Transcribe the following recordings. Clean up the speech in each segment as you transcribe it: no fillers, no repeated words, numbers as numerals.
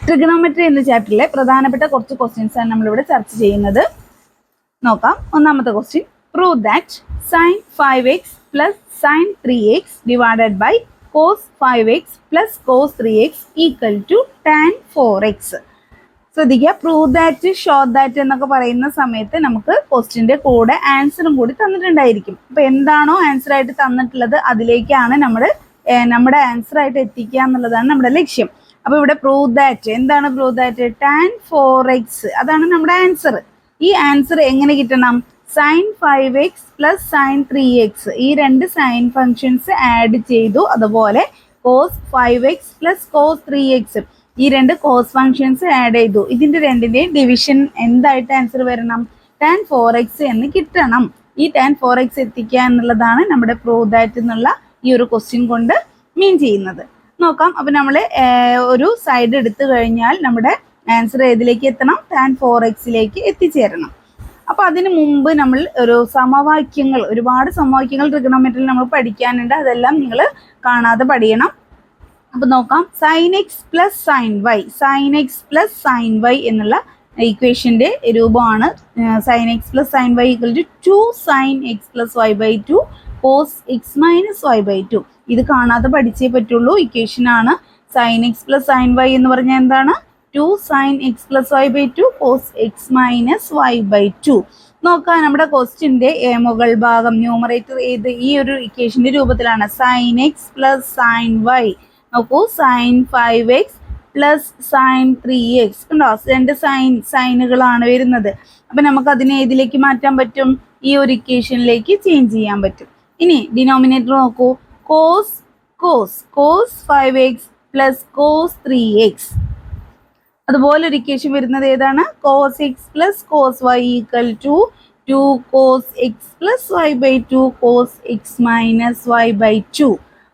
Trigonometry എന്ന ചാപ്റ്ററിലെ പ്രധാനപ്പെട്ട കുറച്ച് ക്വസ്റ്റ്യൻസ് ആണ് നമ്മളിവിടെ ചർച്ച ചെയ്യുന്നത്. നോക്കാം. ഒന്നാമത്തെ question, prove that sin 5x plus sign 3x divided by cos 5x plus cos 3x equal to tan 4x. ശ്രദ്ധിക്കുക, പ്രൂവ് ദാറ്റ്, ഷോ ദാറ്റ് എന്നൊക്കെ പറയുന്ന സമയത്ത് നമുക്ക് ക്വസ്റ്റ്യൻ്റെ കൂടെ ആൻസറും കൂടി തന്നിട്ടുണ്ടായിരിക്കും. അപ്പോൾ എന്താണോ ആൻസർ ആയിട്ട് തന്നിട്ടുള്ളത് അതിലേക്കാണ് നമ്മുടെ ആൻസർ ആയിട്ട് എത്തിക്കുക എന്നുള്ളതാണ് നമ്മുടെ ലക്ഷ്യം. അപ്പോൾ ഇവിടെ പ്രൂവ് ദാറ്റ്, എന്താണ് പ്രൂവ് ദാറ്റ്? ടാൻ 4x, അതാണ് നമ്മുടെ ആൻസർ. ഈ ആൻസർ എങ്ങനെ കിട്ടണം? Sign 5x plus sign 3x, ഈ രണ്ട് സൈൻ ഫങ്ഷൻസ് ആഡ് ചെയ്തു. അതുപോലെ cos 5x plus cos 3x, ഈ രണ്ട് കോസ് ഫങ്ഷൻസ് ആഡ് ചെയ്തു. ഇതിൻ്റെ രണ്ടിൻ്റെയും ഡിവിഷൻ എന്തായിട്ട് ആൻസർ വരണം? ടാൻ 4x എന്ന് കിട്ടണം. ഈ ടാൻ 4x എത്തിക്കുക എന്നുള്ളതാണ് നമ്മുടെ പ്രൂവ് ദാറ്റ് എന്നുള്ള ഈ ഒരു ക്വസ്റ്റ്യൻ കൊണ്ട് മീൻ ചെയ്യുന്നത്. നോക്കാം. അപ്പോൾ നമ്മൾ ഒരു സൈഡ് എടുത്തു കഴിഞ്ഞാൽ നമ്മുടെ ആൻസർ ഏതിലേക്ക് എത്തണം? ടാൻ 4xയിലേക്ക് എത്തിച്ചേരണം. അപ്പോൾ അതിന് മുമ്പ് നമ്മൾ ഒരുപാട് സമവാക്യങ്ങൾ ട്രിഗണോമെട്രിയിൽ നമ്മൾ പഠിക്കാനുണ്ട്. അതെല്ലാം നിങ്ങൾ കാണാതെ പഠിക്കണം. അപ്പോൾ നോക്കാം. Sine x plus sine y, sine x plus sine y എന്നുള്ള ഇക്വേഷൻ്റെ രൂപമാണ് sine x plus sine y equal to 2 sign x plus y by 2 cos x minus y by 2. ഇത് കാണാതെ പഠിച്ചേ പറ്റുള്ളൂ. ഇക്വേഷനാണ്. Sine x plus sine y എന്ന് പറഞ്ഞാൽ എന്താണ്? 2 sign x plus y by 2 cos x minus y by 2. നോക്കാം, നമ്മുടെ ക്വസ്റ്റ്യൻ്റെ മുകൾ ഭാഗം ന്യൂമറേറ്റർ ഈ ഒരു ഇക്വേഷൻ്റെ രൂപത്തിലാണ്. Sine x plus sine y, നോക്കൂ, sine 5x plus sign 3x, ഉണ്ടോ? രണ്ട് സൈനുകളാണ് വരുന്നത്. അപ്പം നമുക്കതിനെ ഏതിലേക്ക് മാറ്റാൻ പറ്റും? ഈ ഒരു ഇക്വേഷനിലേക്ക് ചേഞ്ച് ചെയ്യാൻ പറ്റും. ഇനി ഡിനോമിനേറ്റർ നോക്കൂ, cos 5x plus cos 3x. അതുപോലെ ഒരു ഇക്വേഷൻ വരുന്നത് ഏതാണ്? Cos x plus cos y equal to 2 cos x plus y by 2 cos x minus y by 2.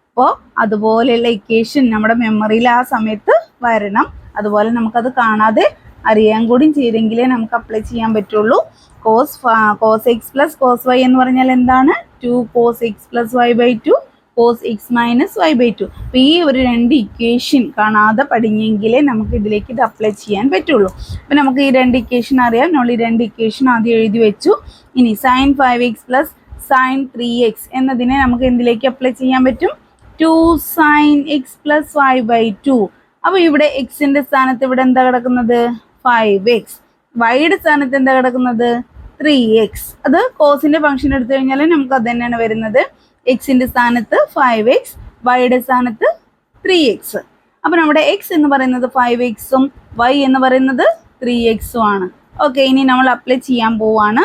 അപ്പോൾ അതുപോലെയുള്ള ഇക്വേഷൻ നമ്മുടെ മെമ്മറിയിൽ ആ സമയത്ത് വരണം. അതുപോലെ നമുക്കത് കാണാതെ അറിയാൻ കൂടി ചെയ്തെങ്കിലേ നമുക്ക് അപ്ലൈ ചെയ്യാൻ പറ്റുള്ളൂ. Cos x plus cos y എന്ന് പറഞ്ഞാൽ എന്താണ്? 2 cos x plus y by 2 cos x minus y by 2. അപ്പോൾ ഈ ഒരു രണ്ട് ഇക്വേഷൻ കാണാതെ പഠിഞ്ഞെങ്കിലേ നമുക്ക് ഇതിലേക്ക് ഇത് അപ്ലൈ ചെയ്യാൻ പറ്റുള്ളൂ. അപ്പോൾ നമുക്ക് ഈ രണ്ട് ഇക്വേഷൻ അറിയാം. നമ്മൾ ഈ രണ്ട് ഇക്വേഷൻ ആദ്യം എഴുതി വെച്ചു. ഇനി sign 5x plus sign 3x എന്നതിനെ നമുക്ക് എന്തിലേക്ക് അപ്ലൈ ചെയ്യാൻ പറ്റും? 2 sign x plus y by 2. അപ്പോൾ ഇവിടെ എക്സിൻ്റെ സ്ഥാനത്ത് ഇവിടെ എന്താ കിടക്കുന്നത്? 5x. വൈയുടെ സ്ഥാനത്ത് എന്താ കിടക്കുന്നത്? 3x. അത് കോസിൻ്റെ ഫംഗ്ഷൻ എടുത്തു കഴിഞ്ഞാൽ നമുക്ക് അത് തന്നെയാണ് വരുന്നത്. എക്സിൻ്റെ സ്ഥാനത്ത് 5x, വൈയുടെ സ്ഥാനത്ത് 3x. അപ്പോൾ നമ്മുടെ എക്സ് എന്ന് പറയുന്നത് 5xും വൈ എന്ന് പറയുന്നത് 3xും ആണ്. ഓക്കെ, ഇനി നമ്മൾ അപ്ലൈ ചെയ്യാൻ പോവാണ്.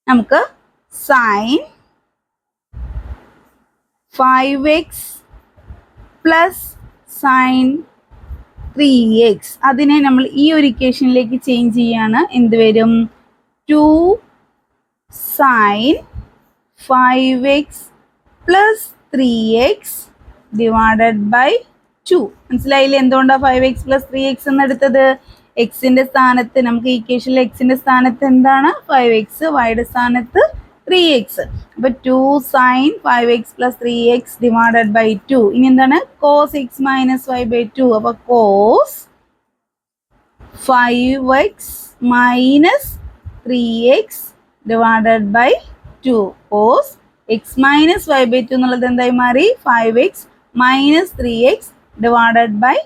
നമുക്ക് sign 5x plus sign 3x, അതിനെ നമ്മൾ ഈ ഒരു ഇക്വേഷനിലേക്ക് ചേഞ്ച് ചെയ്യാണ്. എന്ത് വരും? 2 sin 5x plus 3x divided by 2. മനസ്സിലായില്ലേ എന്തുകൊണ്ടാണ് 5x പ്ലസ് 3x എന്നെടുത്തത്? എക്സിൻ്റെ സ്ഥാനത്ത് നമുക്ക് ഇക്വേഷനിൽ എക്സിൻ്റെ സ്ഥാനത്ത് എന്താണ്? 5x, വൈയുടെ സ്ഥാനത്ത് 3x. അപ്പോൾ 2 sin 5x plus 3x divided by 2. ഇനി എന്താണ്? Cos x minus y by 2. അപ്പോൾ cos 5x minus 3x divided by 2. Cos x minus y by 2 എന്നുള്ളത് എന്തായി മാറി? 5x minus 3x divided by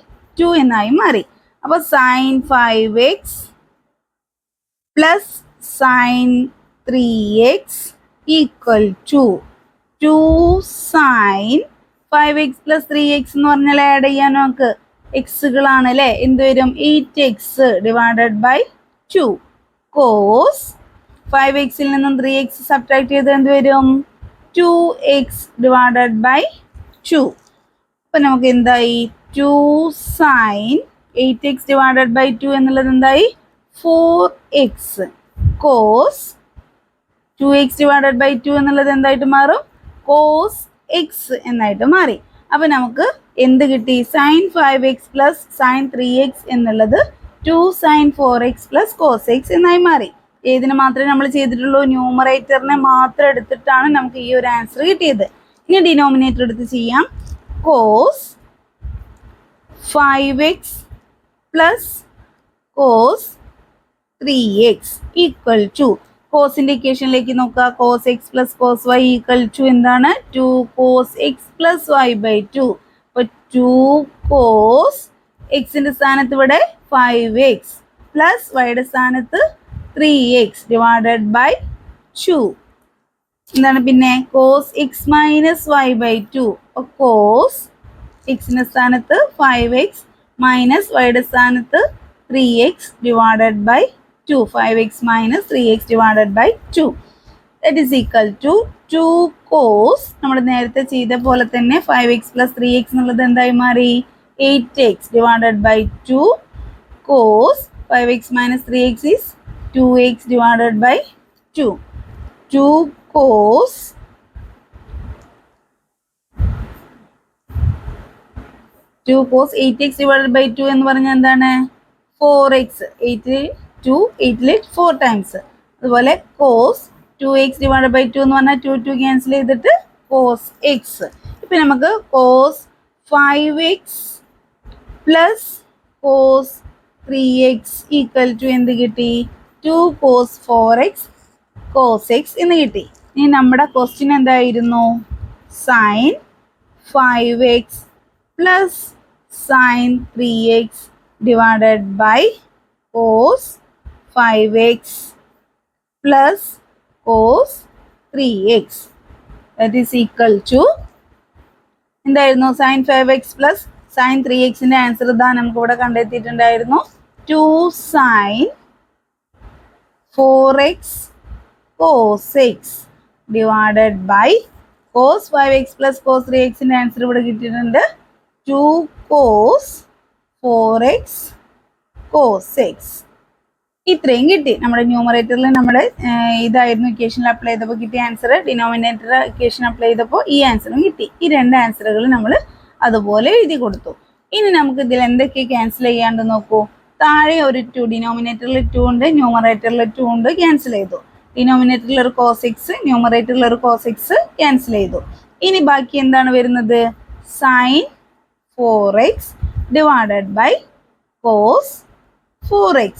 2 എന്നായി മാറി. അപ്പോൾ sin 5x plus sign 3x equal to 2 sin 5x plus 3x എന്ന് പറഞ്ഞാൽ add ചെയ്യാൻ നമുക്ക് എക്സുകളാണ് അല്ലേ? എന്ത് വരും? 8x ഡിവൈഡഡ് ബൈ 2 കോസ് 5xൽ നിന്നും 3x സബ്ട്രാക്ട് ചെയ്ത് എന്ത് വരും? 2x divided by 2. അപ്പം നമുക്ക് എന്തായി? 2 സൈൻ 8x ഡിവൈഡഡ് ബൈ 2 എന്നുള്ളത് എന്തായി? 4x cos 2x divided by 2 എന്നുള്ളത് എന്തായിട്ട് മാറും? കോസ് എക്സ് എന്നായിട്ട് മാറി. അപ്പോൾ നമുക്ക് എന്ത് കിട്ടി? Sign 5x plus sign 3x എന്നുള്ളത് 2 sign 4x plus cos x എന്നായി മാറി. ഏതിന് മാത്രമേ നമ്മൾ ചെയ്തിട്ടുള്ളൂ? ന്യൂമറേറ്ററിനെ മാത്രം എടുത്തിട്ടാണ് നമുക്ക് ഈ ഒരു ആൻസർ കിട്ടിയത്. ഇനി ഡിനോമിനേറ്റർ എടുത്ത് ചെയ്യാം. Cos 5x plus cos 3x equal to കോസിന്റെ ഇക്വേഷനിലേക്ക് നോക്കുക. Cos x plus cos y equal to എന്താണ്? 2 cos x plus y by 2. അപ്പോൾ 2 കോസ് എക്സിന്റെ സ്ഥാനത്ത് ഇവിടെ 5x പ്ലസ് വൈയുടെ സ്ഥാനത്ത് 3x ഡിവൈഡഡ് ബൈ 2. എന്താണ് പിന്നെ? Cos x minus y by 2. അപ്പോൾ കോസ് എക്സിന്റെ സ്ഥാനത്ത് 5x മൈനസ് വൈയുടെ സ്ഥാനത്ത് 3x divided by 2. 5x minus 3x divided by 2. That is equal to 2 cos നമ്മൾ നേരത്തെ ചെയ്ത പോലെ തന്നെ 5x plus 3x എന്നുള്ളത് എന്തായി മാറി? 8x divided by 2 cos 5x minus 3x is 2x divided by 2. 2 cos 8x divided by 2 എന്ന് പറഞ്ഞാൽ എന്താണ്? 4x. 8 4 ടൈംസ്. അതുപോലെ കോസ് 2x ഡിവൈഡ് ബൈ 2 എന്ന് പറഞ്ഞാൽ 2 ക്യാൻസൽ ചെയ്തിട്ട് കോസ് എക്സ്. ഇപ്പം നമുക്ക് cos 5x plus cos 3x equal to എന്ത് കിട്ടി? 2 കോസ് 4x കോസ് എക്സ് എന്ന് കിട്ടി. ഇനി നമ്മുടെ ക്വസ്റ്റ്യൻ എന്തായിരുന്നു? Sin 5x plus sign 3x divided by cos 5x plus cos 3x that is equal to എന്തായിരുന്നു? sin 5x plus sin 3xന്റെ answer ഇതാ നമുക്ക് ഇവിടെ കണ്ടെത്തിയിട്ടുണ്ടായിരുന്നു. 2 sin 4x cos x divided by cos 5x plus cos 3xന്റെ answer ഇവിടെ കിട്ടിയിട്ടുണ്ട്. 2 cos 4x cos x. ഇത്രയും കിട്ടി. നമ്മുടെ ന്യൂമറേറ്ററിൽ നമ്മൾ ഇതായിരുന്നു ഇക്വേഷനിൽ അപ്ലൈ ചെയ്തപ്പോൾ കിട്ടിയ ആൻസർ. ഡിനോമിനേറ്റർ ഇക്വേഷൻ അപ്ലൈ ചെയ്തപ്പോൾ ഈ ആൻസറും കിട്ടി. ഈ രണ്ട് ആൻസറുകൾ നമ്മൾ അതുപോലെ എഴുതി കൊടുത്തു. ഇനി നമുക്ക് ഇതിൽ എന്തൊക്കെ ക്യാൻസൽ ചെയ്യാണ്ട് നോക്കൂ. താഴെ ഒരു 2, ഡിനോമിനേറ്ററിൽ 2 ഉണ്ട്, ന്യൂമറേറ്ററിൽ 2 ഉണ്ട്, ക്യാൻസൽ ചെയ്തു. ഡിനോമിനേറ്ററിൽ ഒരു കോസ് എക്സ്, ന്യൂമറേറ്ററിൽ ഒരു കോസ് എക്സ് ക്യാൻസൽ ചെയ്തു. ഇനി ബാക്കി എന്താണ് വരുന്നത്? Sin 4x divided by cos 4x.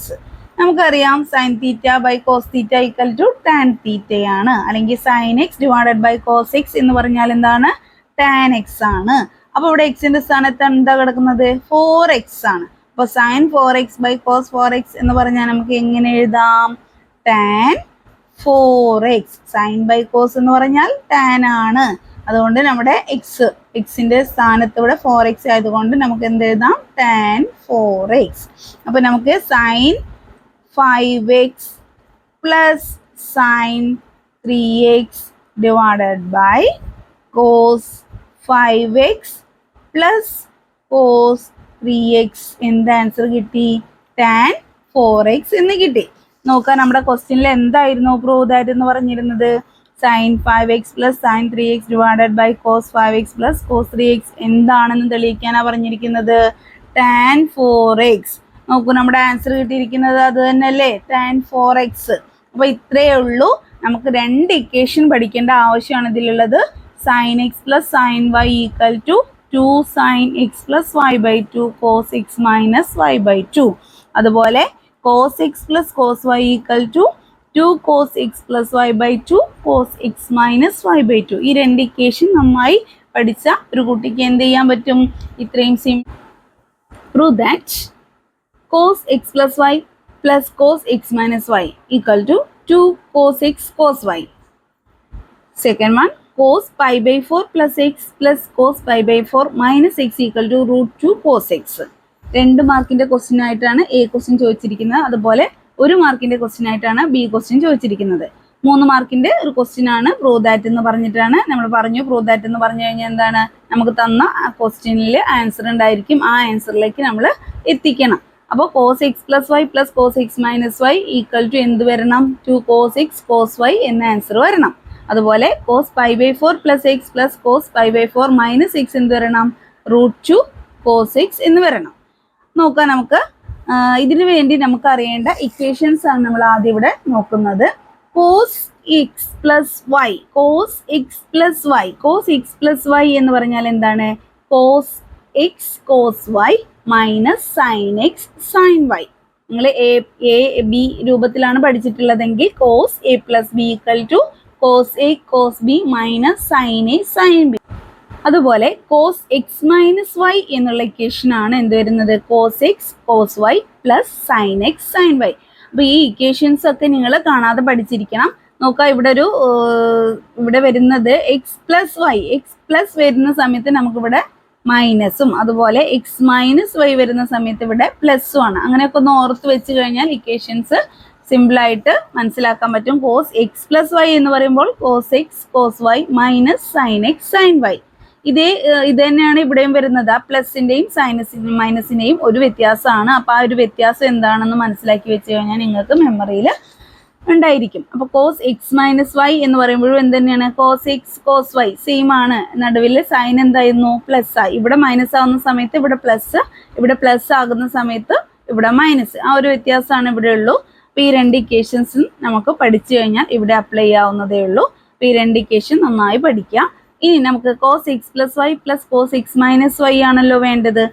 നമുക്കറിയാം sin theta by cos theta equal to tan തീറ്റയാണ്. അല്ലെങ്കിൽ sin x divided by cos x എന്ന് പറഞ്ഞാൽ എന്താണ്? ടാൻ എക്സ് ആണ്. അപ്പോൾ ഇവിടെ എക്സിന്റെ സ്ഥാനത്ത് എന്താ കിടക്കുന്നത്? 4x ആണ്. അപ്പോൾ sign 4x by cos 4x എന്ന് പറഞ്ഞാൽ നമുക്ക് എങ്ങനെ എഴുതാം? Tan 4x. Sign by cos എന്ന് പറഞ്ഞാൽ ടാൻ ആണ്. അതുകൊണ്ട് നമ്മുടെ എക്സിന്റെ സ്ഥാനത്ത് ഇവിടെ 4x ആയതുകൊണ്ട് നമുക്ക് എന്ത് എഴുതാം? Tan 4x. അപ്പോൾ നമുക്ക് sign 5x plus sin 3x divided by cos 5x plus cos 3x എന്ത് ആൻസർ കിട്ടി? tan 4x എന്ന് കിട്ടി. നോക്കാം നമ്മുടെ ക്വസ്റ്റ്യനിൽ എന്തായിരുന്നു പ്രൂവ് ദാറ്റ് എന്ന് പറഞ്ഞിരുന്നത്? sin 5x plus sin 3x divided by cos 5x plus cos 3x എന്താണെന്ന് തെളിയിക്കാനാണ് പറഞ്ഞിരിക്കുന്നത്? tan 4x. നോക്കൂ നമ്മുടെ ആൻസർ കിട്ടിയിരിക്കുന്നത് അത് തന്നെയല്ലേ? tan 4x. അപ്പോൾ ഇത്രയേ ഉള്ളൂ. നമുക്ക് രണ്ട് ഇക്വേഷൻ പഠിക്കേണ്ട ആവശ്യമാണ് ഇതിലുള്ളത്. sin x plus sin y equal to 2 sin x plus y by 2 cos x minus y by 2. അതുപോലെ cos x plus cos y equal to 2 cos x plus y by 2 cos x minus y by 2. ഈ രണ്ട് equation നന്നായി പഠിച്ച ഒരു കുട്ടിക്ക് എന്ത് ചെയ്യാൻ പറ്റും? ഇത്രയും prove that cos x plus y plus cos x minus y equal to 2 cos x cos y. Second one, cos pi by 4 plus x plus cos pi by 4 minus x equal to root 2 cos x. 2 മാർക്കിന്റെ question ആയിട്ടാണ് A question ചോദിച്ചിരിക്കുന്നത്. അതുപോലെ 1 മാർക്കിന്റെ question ആയിട്ടാണ് B question ചോദിച്ചിരിക്കുന്നത്. 3 മാർക്കിന്റെ ഒരു question ആണ് പ്രൂവ് ദാറ്റ് എന്ന് പറഞ്ഞിട്ടാണ് നമ്മൾ പറഞ്ഞു. പ്രൂവ് ദാറ്റ് എന്ന് പറഞ്ഞു കഴിഞ്ഞാൽ എന്താണ്? നമുക്ക് തന്ന ആ ക്വസ്റ്റ്യനിൽ ആൻസർ ഉണ്ടായിരിക്കും. ആ ആൻസറിലേക്ക് നമ്മൾ എത്തിക്കണം. അപ്പോൾ cos x plus y plus cos x minus y equal to എന്ത് വരണം? 2 cos x cos y എന്ന ആൻസർ വരണം. അതുപോലെ cos pi by 4 plus x plus cos pi by 4 minus x എന്ത് വരണം? root 2 cos x എന്ന് വരണം. നോക്കാം നമുക്ക് ഇതിനു വേണ്ടി നമുക്ക് അറിയേണ്ട ഇക്വേഷൻസ് ആണ് നമ്മൾ ആദ്യം ഇവിടെ നോക്കുന്നത്. cos x plus y, cos x plus y, cos x plus y എന്ന് പറഞ്ഞാൽ എന്താണ്? cos x cos y minus sign x sign y. നിങ്ങൾ എ ബി രൂപത്തിലാണ് പഠിച്ചിട്ടുള്ളതെങ്കിൽ cos A plus B equal to cos A cos B minus sine A sine B. അതുപോലെ cos x minus y എന്നുള്ള equation ആണ് എന്ത് വരുന്നത്, cos x cos y plus sign x sign y. അപ്പോൾ ഈ equations ഒക്കെ നിങ്ങൾ കാണാതെ പഠിച്ചിരിക്കണം. നോക്കാം, ഇവിടെ വരുന്നത് x plus y, x plus വരുന്ന സമയത്ത് നമുക്കിവിടെ മൈനസും, അതുപോലെ എക്സ് മൈനസ് വൈ വരുന്ന സമയത്ത് ഇവിടെ പ്ലസും ആണ്. അങ്ങനെയൊക്കെ ഒന്ന് ഓർത്ത് വെച്ച് കഴിഞ്ഞാൽ ഇക്വേഷൻസ് സിമ്പിളായിട്ട് മനസ്സിലാക്കാൻ പറ്റും. കോസ് എക്സ് പ്ലസ് വൈ എന്ന് പറയുമ്പോൾ cos x cos y minus sign x sign y. ഇത് തന്നെയാണ് ഇവിടെയും വരുന്നത്. ആ പ്ലസിൻ്റെയും മൈനസിൻ്റെയും ഒരു വ്യത്യാസമാണ്. അപ്പോൾ ആ ഒരു വ്യത്യാസം എന്താണെന്ന് മനസ്സിലാക്കി വെച്ച് കഴിഞ്ഞാൽ നിങ്ങൾക്ക് മെമ്മറിയിൽ ഉണ്ടായിരിക്കും. അപ്പോൾ കോസ് എക്സ് മൈനസ് വൈ എന്ന് പറയുമ്പോഴും എന്ത് തന്നെയാണ്, cos x cos y same ആണ്. നടുവിൽ സൈൻ എന്തായിരുന്നു, പ്ലസ് ആയി. ഇവിടെ മൈനസ് ആകുന്ന സമയത്ത് ഇവിടെ പ്ലസ്, ഇവിടെ പ്ലസ് ആകുന്ന സമയത്ത് ഇവിടെ മൈനസ്. ആ ഒരു വ്യത്യാസമാണ് ഇവിടെ ഉള്ളൂ. അപ്പോൾ ഈ രണ്ട് ഇക്വേഷൻസും നമുക്ക് പഠിച്ചു കഴിഞ്ഞാൽ ഇവിടെ അപ്ലൈ ചെയ്യാവുന്നതേ ഉള്ളൂ. അപ്പോൾ ഈ രണ്ട് ഇക്വേഷൻ നന്നായി പഠിക്കുക. ഇനി നമുക്ക് cos x plus y plus cos x minus y ആണല്ലോ വേണ്ടത്.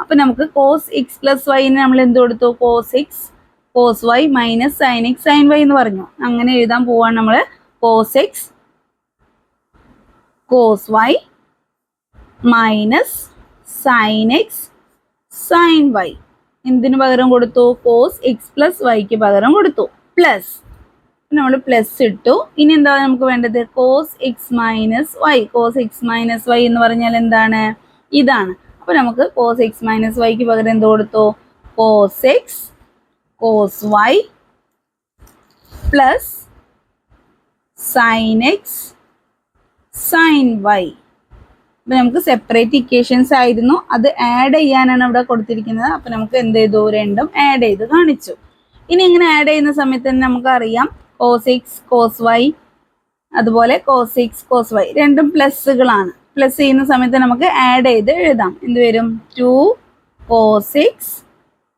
അപ്പോൾ നമുക്ക് കോസ് എക്സ് പ്ലസ് വൈന് നമ്മൾ എന്ത് കൊടുത്തു, cos x cos y minus sign x sign y എന്ന് പറഞ്ഞു. അങ്ങനെ എഴുതാൻ പോവാണ് നമ്മൾ. Cos x cos y minus sign x sign y. എന്തിനു പകരം കൊടുത്തു, കോസ് എക്സ് പ്ലസ് വൈക്ക് പകരം കൊടുത്തു. പ്ലസ് നമ്മൾ പ്ലസ് ഇട്ടു. ഇനി എന്താ നമുക്ക് വേണ്ടത്, cos x minus y. Cos x minus y എന്ന് പറഞ്ഞാൽ എന്താണ്, ഇതാണ്. അപ്പോൾ നമുക്ക് കോസ് എക്സ് മൈനസ് വൈക്ക് പകരം എന്ത് കൊടുത്തു, cos x cos y plus sign x sign y. അപ്പം നമുക്ക് സെപ്പറേറ്റ് ഇക്വേഷൻസ് ആയിരുന്നു, അത് ആഡ് ചെയ്യാനാണ് ഇവിടെ കൊടുത്തിരിക്കുന്നത്. അപ്പം നമുക്ക് എന്ത് ചെയ്തു, രണ്ടും ആഡ് ചെയ്ത് കാണിച്ചു. ഇനി ഇങ്ങനെ ആഡ് ചെയ്യുന്ന സമയത്ത് തന്നെ നമുക്കറിയാം കോസ് എക്സ് കോസ് വൈ അതുപോലെ കോസ് എക്സ് കോസ് വൈ രണ്ടും പ്ലസ്സുകളാണ്. പ്ലസ് ചെയ്യുന്ന സമയത്ത് നമുക്ക് ആഡ് ചെയ്ത് എഴുതാം. എന്ത് വരും, 2 കോസ് എക്സ്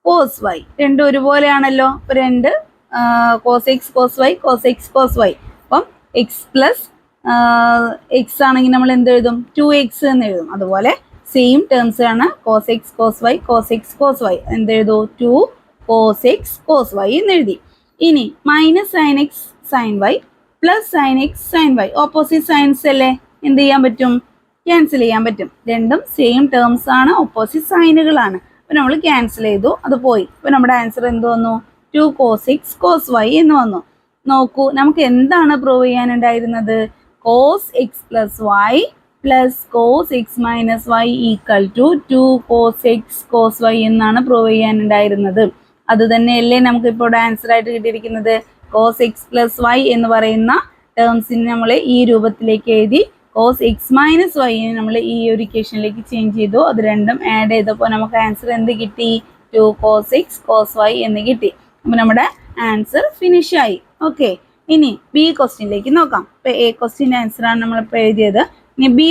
കോസ് വൈ. രണ്ടും ഒരുപോലെയാണല്ലോ. അപ്പോൾ രണ്ട് cos x cos y cos x cos y. അപ്പം എക്സ് പ്ലസ് എക്സ് ആണെങ്കിൽ നമ്മൾ എന്ത് എഴുതും, 2x എന്ന് എഴുതും. അതുപോലെ സെയിം ടേംസ് ആണ് cos x cos y cos x cos y. എന്ത് എഴുതൂ, 2 കോസ് എക്സ് കോസ് വൈ എന്ന് എഴുതി. ഇനി minus sign x sign y plus sign x sign y. Opposite signs അല്ലേ, എന്ത് ചെയ്യാൻ പറ്റും, ക്യാൻസൽ ചെയ്യാൻ പറ്റും. രണ്ടും സെയിം ടേംസ് ആണ്, ഓപ്പോസിറ്റ് സൈനുകളാണ്. അപ്പോൾ നമ്മൾ ക്യാൻസൽ ചെയ്തു, അത് പോയി. അപ്പോൾ നമ്മുടെ ആൻസർ എന്ത് വന്നു, 2 കോസ് എക്സ് കോസ് വൈ എന്ന് വന്നു. നോക്കൂ, നമുക്ക് എന്താണ് പ്രൂവ് ചെയ്യാനുണ്ടായിരുന്നത്, cos x plus y plus cos x minus y equal to 2 cos x cos y എന്നാണ് പ്രൂവ് ചെയ്യാനുണ്ടായിരുന്നത്. അത് തന്നെയല്ലേ നമുക്കിപ്പോൾ ഇവിടെ ആൻസർ ആയിട്ട് കിട്ടിയിരിക്കുന്നത്. കോസ് എക്സ് പ്ലസ് വൈ എന്ന് പറയുന്ന ടേംസിന് നമ്മൾ ഈ രൂപത്തിലേക്ക് എഴുതി, കോസ് എക്സ് മൈനസ് വൈനെ നമ്മൾ ഈ ഒരു ഇക്വേഷനിലേക്ക് ചേഞ്ച് ചെയ്തു. അത് രണ്ടും ആഡ് ചെയ്തപ്പോൾ നമുക്ക് ആൻസർ എന്ത് കിട്ടി, 2 കോസ് എക്സ് കോസ് വൈ എന്ന് കിട്ടി. അപ്പോൾ നമ്മുടെ ആൻസർ ഫിനിഷായി. ഓക്കെ, ഇനി ബി ക്വസ്റ്റ്യനിലേക്ക് നോക്കാം. ഇപ്പോൾ എ ക്വസ്റ്റ്യൻ്റെ ആൻസറാണ് നമ്മളിപ്പോൾ എഴുതിയത്. ഇനി ബി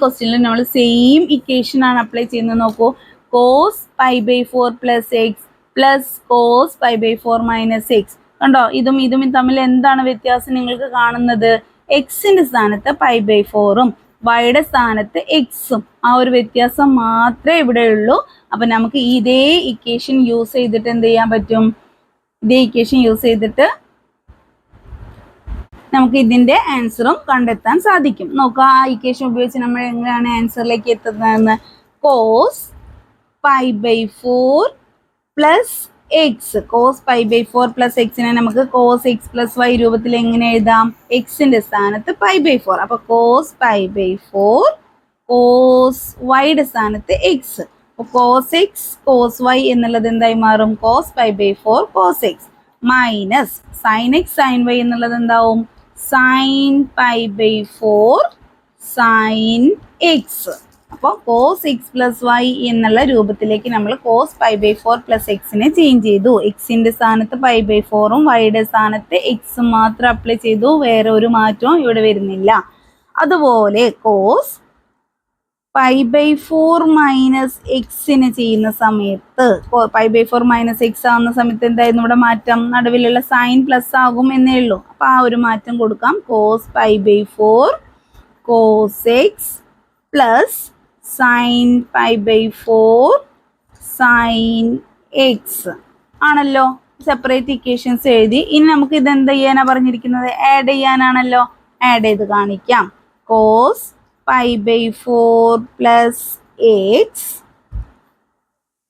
ക്വസ്റ്റ്യനിൽ നമ്മൾ സെയിം ഇക്വേഷൻ ആണ് അപ്ലൈ ചെയ്യുന്നത്. നോക്കൂ, cos pi by 4 plus x plus cos pi by 4 minus x. കണ്ടോ, ഇതും തമ്മിൽ എന്താണ് വ്യത്യാസം നിങ്ങൾക്ക് കാണുന്നത്, എക്സിൻ്റെ സ്ഥാനത്ത് പൈ ബൈ 4ഉം വൈയുടെ സ്ഥാനത്ത് എക്സും. ആ ഒരു വ്യത്യാസം മാത്രമേ ഇവിടെ ഉള്ളൂ. അപ്പം നമുക്ക് ഇതേ ഇക്വേഷൻ യൂസ് ചെയ്തിട്ട് എന്ത് ചെയ്യാൻ പറ്റും, ഇതേ ഇക്വേഷൻ യൂസ് ചെയ്തിട്ട് നമുക്ക് ഇതിൻ്റെ ആൻസറും കണ്ടെത്താൻ സാധിക്കും. നോക്കുക, ആ ഇക്വേഷൻ ഉപയോഗിച്ച് നമ്മൾ എങ്ങനെയാണ് ആൻസറിലേക്ക് എത്തുന്നതെന്ന്. Cos pi by 4 plus x. Cos pi by 4 plus എക്സിനെ നമുക്ക് കോസ് എക്സ് പ്ലസ് വൈ രൂപത്തിൽ എങ്ങനെ എഴുതാം, എക്സിൻ്റെ സ്ഥാനത്ത് പൈ ബൈ 4. അപ്പോൾ കോസ് പൈ ബൈ 4 കോസ് വൈയുടെ സ്ഥാനത്ത് എക്സ്. അപ്പോൾ കോസ് എക്സ് കോസ് വൈ എന്നുള്ളത് എന്തായി മാറും, cos pi by 4 cos x minus sign x sign y എന്നുള്ളത് എന്താവും, sine pi by 4 sign x. അപ്പോൾ കോസ് എക്സ് പ്ലസ് വൈ എന്നുള്ള രൂപത്തിലേക്ക് നമ്മൾ കോസ് പൈ ബൈ 4 പ്ലസ് എക്സിനെ ചേഞ്ച് ചെയ്തു. എക്സിൻ്റെ സ്ഥാനത്ത് പൈ ബൈ 4ഉം വൈയുടെ സ്ഥാനത്ത് എക്സും മാത്രം അപ്ലൈ ചെയ്തു, വേറെ ഒരു മാറ്റവും ഇവിടെ വരുന്നില്ല. അതുപോലെ കോസ് പൈ ബൈ 4 മൈനസ് എക്സിന് ചെയ്യുന്ന സമയത്ത്, പൈ ബൈ 4 മൈനസ് എക്സ് ആവുന്ന സമയത്ത് എന്തായിരുന്നു ഇവിടെ മാറ്റം, നടുവിലുള്ള സൈൻ പ്ലസ് ആകും എന്നേ ഉള്ളൂ. അപ്പോൾ ആ ഒരു മാറ്റം കൊടുക്കാം. Cos pi by 4 cos x plus sign pi by 4 sign x ആണല്ലോ. സെപ്പറേറ്റ് ഇക്വേഷൻസ് എഴുതി. ഇനി നമുക്ക് ഇത് എന്ത് ചെയ്യാനാ പറഞ്ഞിരിക്കുന്നത്? ആഡ് ചെയ്യാനാണല്ലോ. ആഡ് ചെയ്ത് കാണിക്കാം. Cos pi by 4 plus x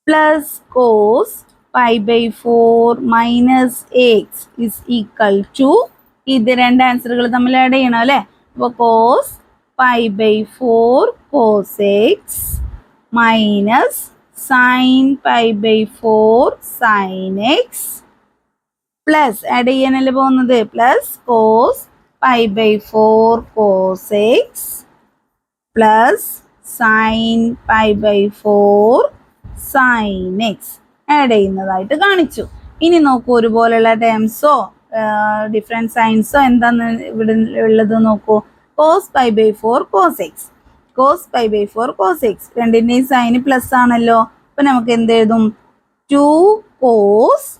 plus cos pi by 4 minus x is equal to, ഇത് രണ്ട് ആൻസറുകൾ തമ്മിൽ ആഡ് ചെയ്യണം അല്ലേ. അപ്പോൾ cos pi by 4 cos x minus sine pi by 4 sign x plus add ചെയ്യാനല്ലേ പോകുന്നത്, plus cos pi by 4 cos x plus sign pi by 4 sign x add ചെയ്യുന്നതായിട്ട് കാണിച്ചു. ഇനി നോക്കൂ, ഒരുപോലെയുള്ള ടേംസോ ഡിഫറെൻറ്റ് സൈൻസോ എന്താന്ന് ഇവിടെ ഉള്ളത് നോക്കൂ. Cos pi by 4 cos x, cos pi by 4 cos x, രണ്ടിൻ്റെയും സൈന് പ്ലസ് ആണല്ലോ. അപ്പം നമുക്ക് എന്ത് എഴുതും? 2 cos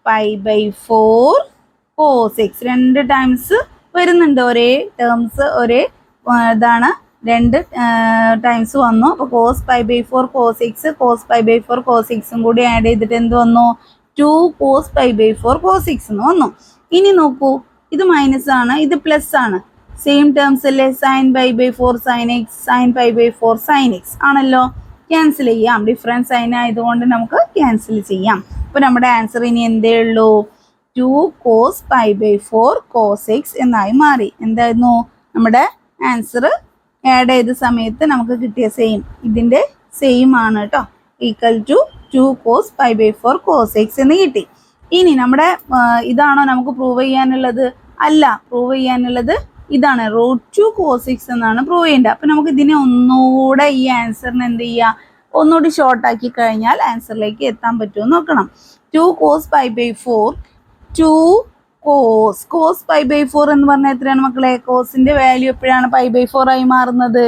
pi by 4 cos x. രണ്ട് ടൈംസ് വരുന്നുണ്ട്, ഒരേ ടേംസ് ഒരേ ഇതാണ്, രണ്ട് ടൈംസ് വന്നു. അപ്പോൾ cos pi by 4 cos x, cos pi by 4 cos എക്സും കൂടി ആഡ് ചെയ്തിട്ട് എന്ത് വന്നു? 2 cos pi by 4 cos x എന്ന് വന്നു. ഇനി നോക്കൂ, ഇത് മൈനസ് ആണ്, ഇത് പ്ലസ് ആണ്, സെയിം ടേംസ് അല്ലേ. Sine pi by 4 sign x, sine pi by 4 sign x ആണല്ലോ. ക്യാൻസൽ ചെയ്യാം, ഡിഫറൻസ് സൈൻ ആയതുകൊണ്ട് നമുക്ക് ക്യാൻസൽ ചെയ്യാം. അപ്പോൾ നമ്മുടെ ആൻസർ ഇനി എന്തേ ഉള്ളൂ? 2 cos pi by 4 cos x എന്നായി മാറി. എന്തായിരുന്നു നമ്മുടെ ആൻസർ? ആഡ് ചെയ്ത സമയത്ത് നമുക്ക് കിട്ടിയ സെയിം, ഇതിൻ്റെ സെയിം ആണ് കേട്ടോ, equal to 2 cos pi by 4 cos x എന്ന് കിട്ടി. ഇനി നമ്മുടെ ഇതാണോ നമുക്ക് പ്രൂവ് ചെയ്യാനുള്ളത്? അല്ല, പ്രൂവ് ചെയ്യാനുള്ളത് ഇതാണ്, √2 കോസ് എക്സ് എന്നാണ് പ്രൂവ് ചെയ്യേണ്ടത്. അപ്പം നമുക്ക് ഇതിനെ ഒന്നുകൂടെ ഈ ആൻസറിന് എന്ത് ചെയ്യുക, ഒന്നുകൂടി ഷോർട്ടാക്കി കഴിഞ്ഞാൽ ആൻസറിലേക്ക് എത്താൻ പറ്റുമോ നോക്കണം. 2 cos pi by 4 2 cos pi by 4 എന്ന് പറഞ്ഞാൽ എത്രയാണ് മക്കളെ? കോസിന്റെ വാല്യൂ എപ്പോഴാണ് പൈ ബൈ 4 ആയി മാറുന്നത്?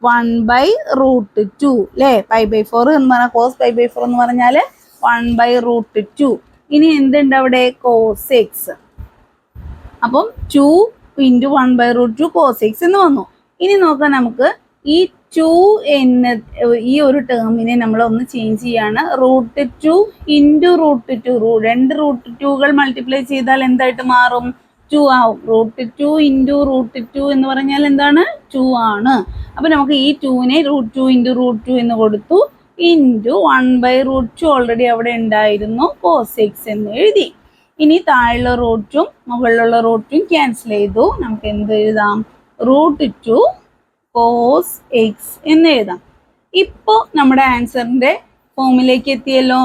1/√2 അല്ലേ. പൈ ബൈ 4 എന്ന് പറഞ്ഞാൽ കോസ് പൈ ബൈ 4 എന്ന് പറഞ്ഞാൽ 1/√2. ഇനി എന്തുണ്ട് അവിടെ? Cos x. അപ്പം 2 × 1/√2 കോസ് എക്സ് എന്ന് വന്നു. ഇനി നോക്കാം, നമുക്ക് ഈ 2 എന്ന് ഈ ഒരു ടേമിനെ നമ്മൾ ഒന്ന് ചേഞ്ച് ചെയ്യാണ്. √2 × √2, രണ്ട് √2കൾ മൾട്ടിപ്ലൈ ചെയ്താൽ എന്തായിട്ട് മാറും? 2 ആവും. √2 × √2 എന്ന് പറഞ്ഞാൽ എന്താണ്? 2 ആണ്. അപ്പം നമുക്ക് ഈ 2നെ √2 × √2 എന്ന് കൊടുത്തു, ഇൻറ്റു 1/√2 ഓൾറെഡി അവിടെ ഉണ്ടായിരുന്നു, കോസ് എക്സ് എന്ന് എഴുതി. ഇനി താഴെയുള്ള റൂട്ടും മുകളിലുള്ള റൂട്ടും ക്യാൻസൽ ചെയ്തു. നമുക്ക് എന്ത് എഴുതാം? √2 കോസ് എക്സ് എന്ന് എഴുതാം. ഇപ്പോൾ നമ്മുടെ ആൻസറിൻ്റെ ഫോമിലേക്ക് എത്തിയല്ലോ.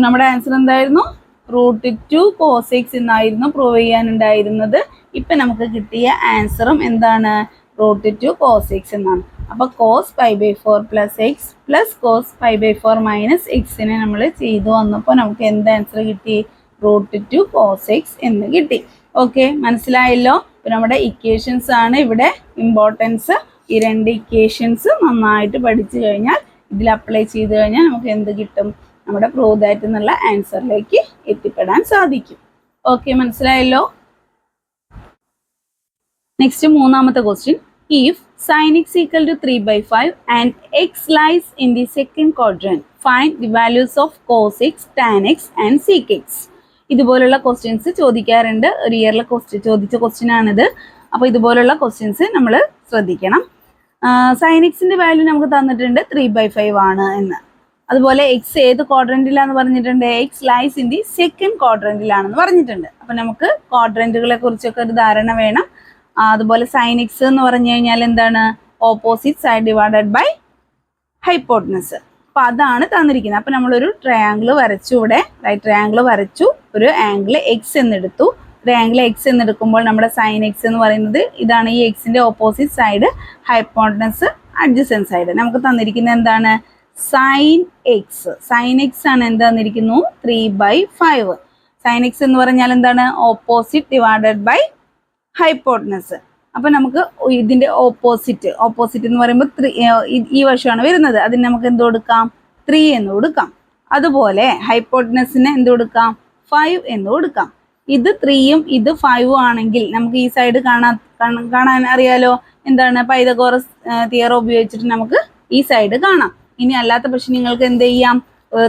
നമ്മുടെ ആൻസർ എന്തായിരുന്നു? √2 കോസ് എക്സ് എന്നായിരുന്നു പ്രൂവ് ചെയ്യാനുണ്ടായിരുന്നത്. ഇപ്പം നമുക്ക് കിട്ടിയ ആൻസറും എന്താണ്? √2 കോസ് എക്സ് എന്നാണ്. അപ്പോൾ cos pi by 4 plus x plus cos pi by 4 minus എക്സിനെ നമ്മൾ ചെയ്തു വന്നപ്പോൾ നമുക്ക് എന്ത് ആൻസർ കിട്ടി? √2 കോസ് എക്സ് എന്ന് കിട്ടി. ഓക്കെ, മനസ്സിലായല്ലോ. ഇപ്പം നമ്മുടെ ഇക്വേഷൻസ് ആണ് ഇവിടെ ഇമ്പോർട്ടൻസ്. ഈ രണ്ട് ഇക്വേഷൻസ് നന്നായിട്ട് പഠിച്ചു കഴിഞ്ഞാൽ, ഇതിൽ അപ്ലൈ ചെയ്ത് കഴിഞ്ഞാൽ നമുക്ക് എന്ത് കിട്ടും? നമ്മുടെ പ്രൂവ് ദാറ്റ് എന്നുള്ള ആൻസറിലേക്ക് എത്തിപ്പെടാൻ സാധിക്കും. ഓക്കെ, മനസ്സിലായല്ലോ. നെക്സ്റ്റ് മൂന്നാമത്തെ question. If sin x equal to 3/5 and x lies in the second quadrant, find the values of cos x, tan x and sec x. ഇതുപോലുള്ള ക്വസ്റ്റ്യൻസ് ചോദിക്കാറുണ്ട്. ഒരു ഇയറിലെ ചോദിച്ച ക്വസ്റ്റ്യൻ ആണിത്. അപ്പോൾ ഇതുപോലുള്ള ക്വസ്റ്റ്യൻസ് നമ്മൾ ശ്രദ്ധിക്കണം. സൈൻ എക്സിൻ്റെ വാല്യൂ നമുക്ക് തന്നിട്ടുണ്ട് 3/5 ആണ് എന്ന്. അതുപോലെ എക്സ് ഏത് ക്വാഡ്രൻറ്റിലാന്ന് പറഞ്ഞിട്ടുണ്ട്? X lies in the second ക്വാഡ്രൻറ്റിലാണെന്ന് പറഞ്ഞിട്ടുണ്ട്. അപ്പം നമുക്ക് ക്വാഡ്രൻറ്റുകളെ കുറിച്ചൊക്കെ ഒരു ധാരണ വേണം. അതുപോലെ സൈൻ എക്സ് എന്ന് പറഞ്ഞു കഴിഞ്ഞാൽ എന്താണ്? Opposite side divided by hypotenuse. അപ്പോൾ അതാണ് തന്നിരിക്കുന്നത്. അപ്പോൾ നമ്മളൊരു ട്രയാങ്കിൾ വരച്ചു, ഇവിടെ റൈറ്റ് ട്രയാങ്കിൾ വരച്ചു, ഒരു ആംഗിൾ എക്സ് എന്നെടുത്തു. ഒരു ആംഗിൾ എക്സ് എന്നെടുക്കുമ്പോൾ നമ്മുടെ സൈൻ എക്സ് എന്ന് പറയുന്നത് ഇതാണ്. ഈ എക്സിൻ്റെ opposite side, hypotenuse adjacent side. നമുക്ക് തന്നിരിക്കുന്നത് എന്താണ്? Sign x. സൈൻ എക്സ് ആണ് എന്ത് തന്നിരിക്കുന്നു? 3/5. സൈൻ എക്സ് എന്ന് പറഞ്ഞാൽ എന്താണ്? Opposite divided by hypotenuse. അപ്പം നമുക്ക് ഇതിൻ്റെ ഓപ്പോസിറ്റ് എന്ന് പറയുമ്പോൾ ഈ വശമാണ് വരുന്നത്. അതിന് നമുക്ക് എന്ത് കൊടുക്കാം? 3 എന്ന് കൊടുക്കാം. അതുപോലെ ഹൈപ്പോട്ടനസിന് എന്ത് കൊടുക്കാം? 5 എന്ന് കൊടുക്കാം. ഇത് 3ഉം ഇത് 5ഉം ആണെങ്കിൽ നമുക്ക് ഈ സൈഡ് കാണാൻ അറിയാലോ. എന്താണ്? പൈതഗോറസ് തിയറം ഉപയോഗിച്ചിട്ട് നമുക്ക് ഈ സൈഡ് കാണാം. ഇനി അല്ലാത്ത പക്ഷെ നിങ്ങൾക്ക് എന്ത് ചെയ്യാം,